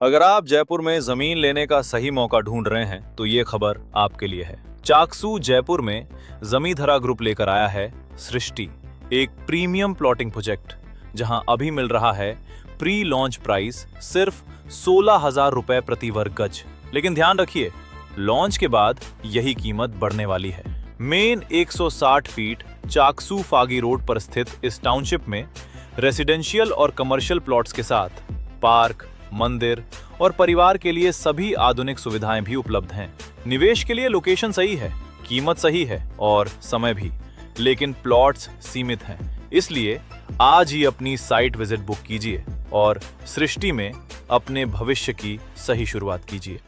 अगर आप जयपुर में जमीन लेने का सही मौका ढूंढ रहे हैं तो ये खबर आपके लिए है। चाकसू जयपुर में जमींधरा ग्रुप लेकर आया है सृष्टि, एक प्रीमियम प्लॉटिंग प्रोजेक्ट जहां अभी मिल रहा है प्री लॉन्च प्राइस सिर्फ 16,000 रुपए प्रति वर्ग गज। लेकिन ध्यान रखिए, लॉन्च के बाद यही कीमत बढ़ने वाली है। Main 160 feet Chaksu Phagi road पर स्थित इस टाउनशिप में रेसिडेंशियल और कमर्शियल प्लॉट्स के साथ पार्क, मंदिर और परिवार के लिए सभी आधुनिक सुविधाएं भी उपलब्ध हैं। निवेश के लिए लोकेशन सही है, कीमत सही है और समय भी, लेकिन प्लॉट्स सीमित हैं। इसलिए आज ही अपनी साइट विजिट बुक कीजिए और सृष्टि में अपने भविष्य की सही शुरुआत कीजिए।